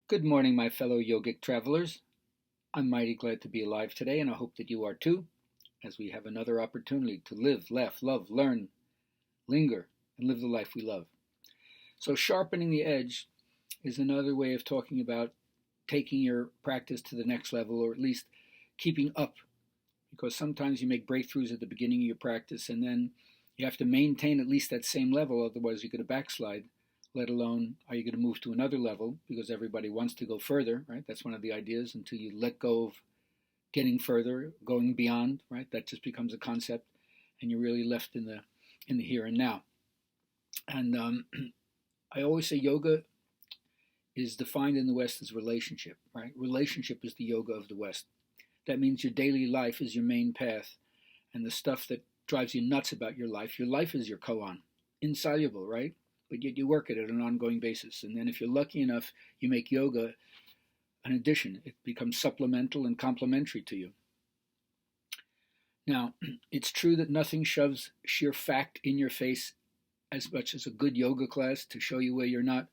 Good morning, my fellow yogic travelers. I'm mighty glad to be alive today, and I hope that you are too, as we have another opportunity to live, laugh, love, learn, linger, and live the life we love. So, sharpening the edge is another way of talking about taking your practice to the next level, or at least keeping up, because sometimes you make breakthroughs at the beginning of your practice, and then you have to maintain at least that same level, otherwise, you're going to backslide. Let alone, are you going to move to another level because everybody wants to go further, right? That's one of the ideas. Until you let go of getting further, going beyond, right? That just becomes a concept, and you're really left in the here and now. And I always say yoga is defined in the West as relationship, right? Relationship is the yoga of the West. That means your daily life is your main path, and the stuff that drives you nuts about your life is your koan. Insoluble, right? But yet you work at it on an ongoing basis. And then if you're lucky enough, you make yoga an addition. It becomes supplemental and complementary to you. Now, it's true that nothing shoves sheer fact in your face as much as a good yoga class to show you where you're not,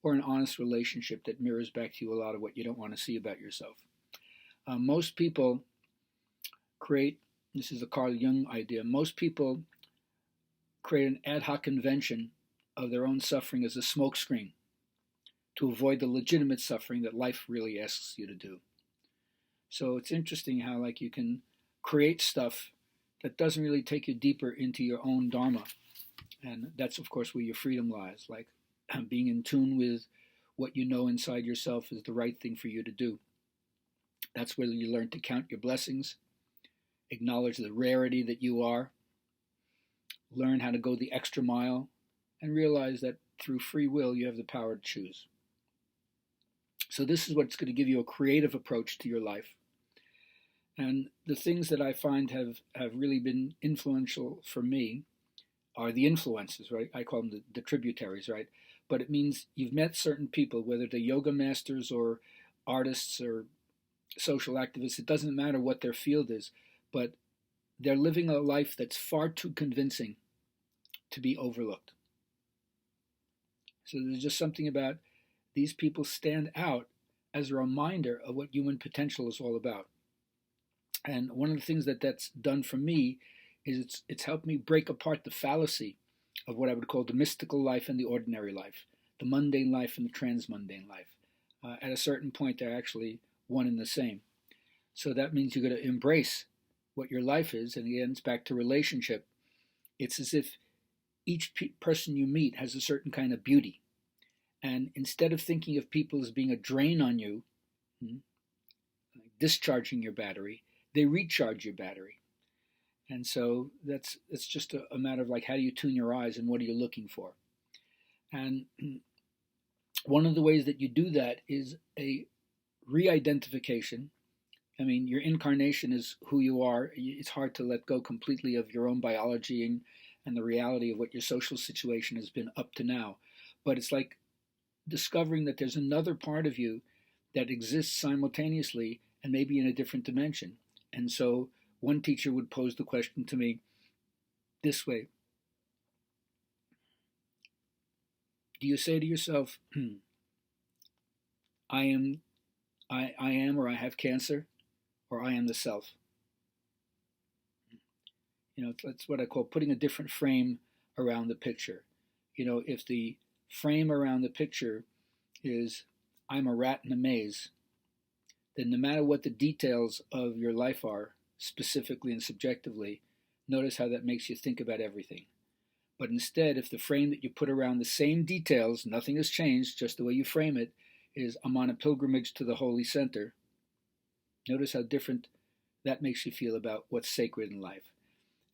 or an honest relationship that mirrors back to you a lot of what you don't want to see about yourself. Most people create, this is a Carl Jung idea, most people create an ad hoc convention of their own suffering as a smokescreen to avoid the legitimate suffering that life really asks you to do. So it's interesting how you can create stuff that doesn't really take you deeper into your own dharma. And that's of course where your freedom lies, like being in tune with what you know inside yourself is the right thing for you to do. That's where you learn to count your blessings, acknowledge the rarity that you are, learn how to go the extra mile, and realize that through free will you have the power to choose. So this is what's going to give you a creative approach to your life. And the things that I find have really been influential for me are the influences, right? I call them the tributaries, right? But it means you've met certain people, whether they're yoga masters or artists or social activists, it doesn't matter what their field is, but they're living a life that's far too convincing to be overlooked. So there's just something about these people stand out as a reminder of what human potential is all about. And one of the things that's done for me is it's helped me break apart the fallacy of what I would call the mystical life and the ordinary life, the mundane life and the transmundane life. At a certain point, they're actually one and the same. So that means you're going to embrace what your life is, and again, it's back to relationship. It's as if each person you meet has a certain kind of beauty. And instead of thinking of people as being a drain on you, discharging your battery, they recharge your battery. And so it's just a matter of how do you tune your eyes and what are you looking for? And one of the ways that you do that is a re-identification. I mean, your incarnation is who you are. It's hard to let go completely of your own biology and the reality of what your social situation has been up to now. But it's like discovering that there's another part of you that exists simultaneously and maybe in a different dimension. And so one teacher would pose the question to me this way: do you say to yourself, I am, or I have cancer, or I am the self? That's what I call putting a different frame around the picture. If the frame around the picture is I'm a rat in a maze, then no matter what the details of your life are, specifically and subjectively, notice how that makes you think about everything. But instead, if the frame that you put around the same details, nothing has changed, just the way you frame it, is I'm on a pilgrimage to the holy center, notice how different that makes you feel about what's sacred in life.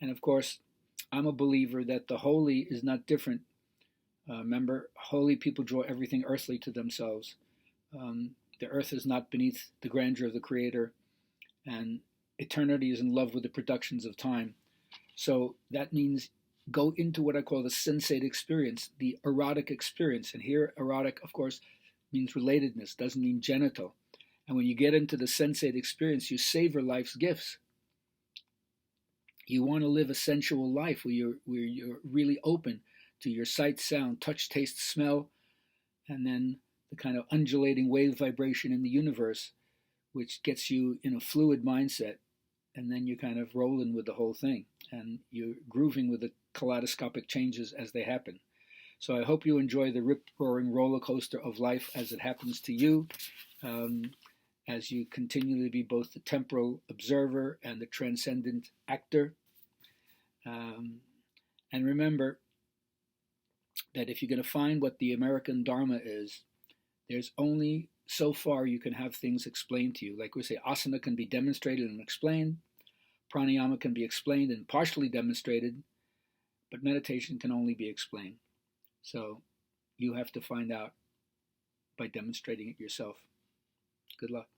And of course, I'm a believer that the holy is not different. Remember, holy people draw everything earthly to themselves. The earth is not beneath the grandeur of the Creator, and eternity is in love with the productions of time. So that means go into what I call the sensate experience, the erotic experience. And here, erotic, of course, means relatedness, doesn't mean genital. And when you get into the sensate experience, you savor life's gifts. You want to live a sensual life where you're really open to your sight, sound, touch, taste, smell, and then the kind of undulating wave vibration in the universe, which gets you in a fluid mindset, and then you're kind of rolling with the whole thing, and you're grooving with the kaleidoscopic changes as they happen. So I hope you enjoy the rip-roaring roller coaster of life as it happens to you, as you continually be both the temporal observer and the transcendent actor. And remember that if you're going to find what the American Dharma is, there's only so far you can have things explained to you. Like we say, asana can be demonstrated and explained, pranayama can be explained and partially demonstrated, but meditation can only be explained. So you have to find out by demonstrating it yourself. Good luck.